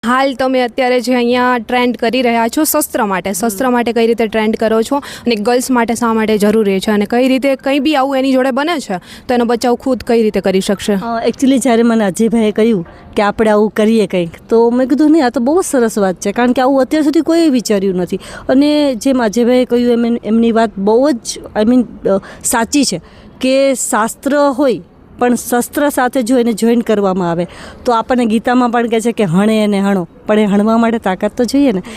હાલ તમે અત્યારે જે અહીંયા ટ્રેન્ડ કરી રહ્યા છો શસ્ત્ર માટે કઈ રીતે ટ્રેન્ડ કરો છો અને ગર્લ્સ માટે શા માટે જરૂરી છે અને કઈ રીતે કંઈ બી આવું એની જોડે બને છે તો એનો બચાવ ખુદ કઈ રીતે કરી શકશે? એકચ્યુઅલી જ્યારે મને અજયભાઈએ કહ્યું કે આપણે આવું કરીએ કંઈક, તો મેં કીધું નહીં, આ તો બહુ જ સરસ વાત છે, કારણ કે આવું અત્યાર સુધી કોઈએ વિચાર્યું નથી. અને જેમ અજયભાઈએ કહ્યું એમની વાત બહુ જ સાચી છે કે શાસ્ત્ર હોય પણ શસ્ત્ર સાથે જો એને જોઈન કરવામાં આવે તો આપણને ગીતામાં પણ કહે છે કે હણે અને હણો, પણ એ હણવા માટે તાકાત તો જોઈએ ને.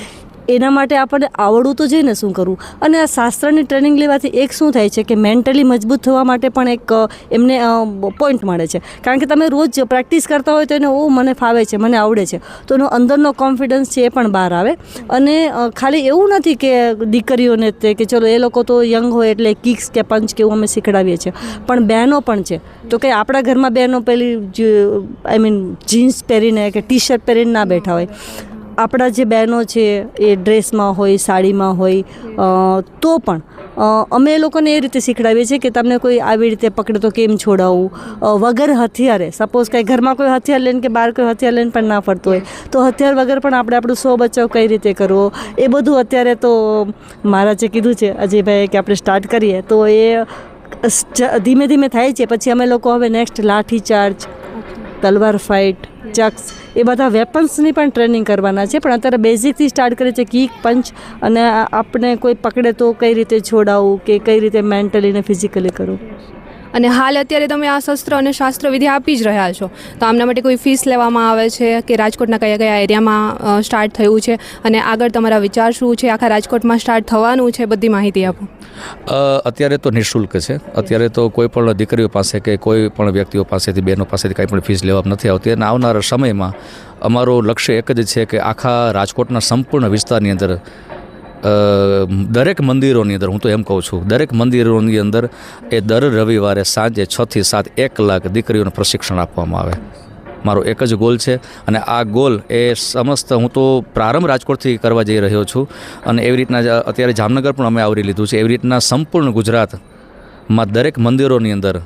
એના માટે આપણને આવડવું તો જોઈએ ને શું કરવું. અને આ શાસ્ત્રની ટ્રેનિંગ લેવાથી એક શું થાય છે કે મેન્ટલી મજબૂત થવા માટે પણ એક એમને પોઈન્ટ મળે છે. કારણ કે તમે રોજ પ્રેક્ટિસ કરતા હોય તો એને મને ફાવે છે, મને આવડે છે, તો એનો અંદરનો કોન્ફિડન્સ છે એ પણ બહાર આવે. અને ખાલી એવું નથી કે દીકરીઓને કે ચલો એ લોકો તો યંગ હોય એટલે કિક્સ કે પંચ કે એવું અમે શીખડાવીએ છીએ, પણ બહેનો પણ છે. તો કંઈ આપણા ઘરમાં બહેનો પેલી જીન્સ પહેરીને કે ટી શર્ટ પહેરીને ના બેઠા હોય. આપણા જે બહેનો છે એ ડ્રેસમાં હોય, સાડીમાં હોય, તો પણ અમે એ લોકોને એ રીતે શીખડાવીએ છીએ કે તમને કોઈ આવી રીતે પકડે તો કેમ છોડાવવું, વગર હથિયારે. સપોઝ કંઈ ઘરમાં કોઈ હથિયાર લઈને કે બહાર કોઈ હથિયાર લઈને પણ ના ફરતો હોય તો હથિયાર વગર પણ આપણે આપણું સ્વ બચાવ કઈ રીતે કરવો, એ બધું અત્યારે તો મારા જે કીધું છે અજયભાઈએ કે આપણે સ્ટાર્ટ કરીએ તો એ ધીમે ધીમે થાય છે. પછી અમે લોકો હવે નેક્સ્ટ લાઠી ચાર્જ, તલવાર ફાઇટ, ચક્સ, એ બધા વેપન્સની પણ ટ્રેનિંગ કરવાના છે. પણ અત્યારે બેઝિકથી સ્ટાર્ટ કરીએ છીએ કિક, પંચ, અને આપણે કોઈ પકડે તો કઈ રીતે છોડાવવું કે કઈ રીતે મેન્ટલી ને ફિઝિકલી કરવું. અને હાલ અત્યારે તમે આ શસ્ત્ર અને શાસ્ત્ર વિદ્યા આપી જ રહ્યા છો, તો આમના માટે કોઈ ફીસ લેવામાં આવે છે કે રાજકોટના કયા કયા એરિયામાં સ્ટાર્ટ થયું છે અને આગળ તમારા વિચાર શું છે, આખા રાજકોટમાં સ્ટાર્ટ થવાનું છે, બધી માહિતી આપો. અત્યારે તો નિઃશુલ્ક છે. અત્યારે તો કોઈ પણ દીકરીઓ પાસે કે કોઈ પણ વ્યક્તિઓ પાસેથી, બહેનો પાસેથી કંઈ પણ ફીસ લેવામાં નથી આવતી. અને આવનારા સમયમાં અમારું લક્ષ્ય એક જ છે કે આખા રાજકોટના સંપૂર્ણ વિસ્તારની અંદર દરેક મંદિરોની અંદર, હું તો એમ કહું છું, દરેક મંદિરોની અંદર એ દર રવિવારે સાંજે 6 થી 7 1 કલાક દીકરીઓને પ્રશિક્ષણ આપવામાં આવે. મારો એક જ ગોલ છે અને આ ગોલ એ સમસ્ત, હું તો પ્રારંભ રાજકોટથી કરવા જઈ રહ્યો છું અને એવી રીતના અત્યારે જામનગર પણ અમે આવરી લીધું છે. એવી રીતના સંપૂર્ણ ગુજરાતમાં દરેક મંદિરોની અંદર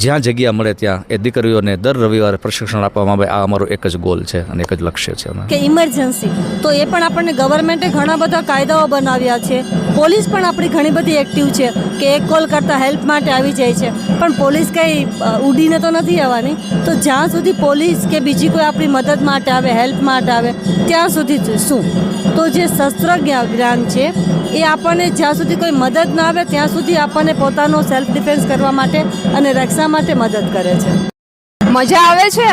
જ્યાં જગ્યા મળે ત્યાં એ દીકરીઓને દર રવિવારે પ્રશિક્ષણ આપવામાં આવે. આ અમારો એક જ ગોલ છે અને એક જ લક્ષ્ય છે. કે ઇમરજન્સી તો એ પણ આપણને ગવર્મેન્ટે ઘણા બધા કાયદાઓ બનાવ્યા છે. પોલીસ પણ આપણી ઘણી બધી એક્ટિવ છે કે એક કોલ કરતાં હેલ્પ માટે આવી જાય છે. પણ પોલીસ કંઈ ઉડીને તો નથી આવવાની, તો જ્યાં સુધી પોલીસ કે બીજી કોઈ આપણી મદદ માટે આવે, હેલ્પ માટે આવે, ત્યાં સુધી શું, તો જે શસ્ત્ર જ્ઞાન છે એ આપણને જ્યાં સુધી કોઈ મદદ ના આવે ત્યાં સુધી આપણને પોતાનો સેલ્ફ ડિફેન્સ કરવા માટે અને રક્ષા માટે મદદ કરે છે. મજા આવે છે?